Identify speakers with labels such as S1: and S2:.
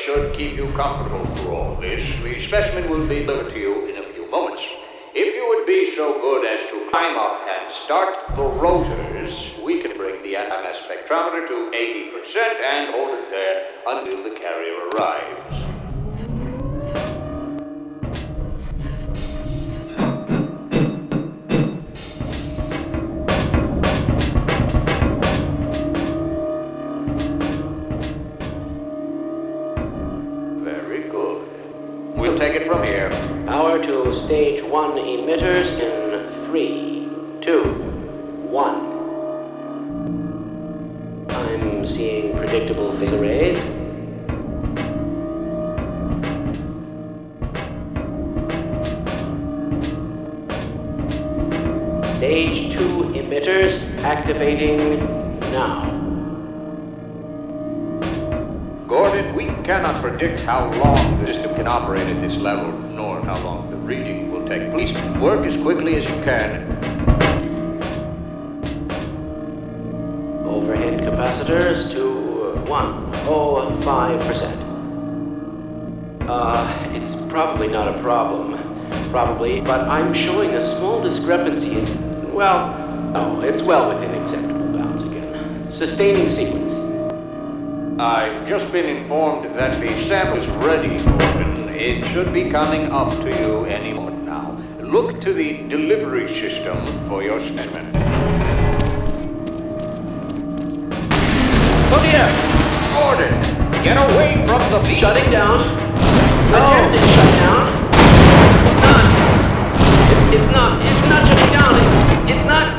S1: should keep you comfortable through all this, the specimen will be delivered to you in a few moments. If you would be so good as to climb up and start the rotors, we can bring the MS spectrometer to 80% and hold it there until the carrier arrives. Very good. We'll take it from here.
S2: Power to stage 1 emitters in 3, 2, 1. I'm seeing predictable phase arrays. Stage 2 emitters activating now.
S1: Gordon, we cannot predict how long the system can operate at this level, nor how long the reading will take. Please work as quickly as you can.
S2: Overhead capacitors to 105%. It's probably not a problem. Probably, but I'm showing a small discrepancy in, well, no, it's well within acceptable bounds again. Sustaining sequence.
S1: I've just been informed that the sample is ready, Gordon. It should be coming up to you any moment now. Look to the delivery system for your specimen.
S2: Oh dear!
S1: Gordon, get away from the beat!
S2: Shutting down. Attempted shutdown. It's not shutting down. It's not.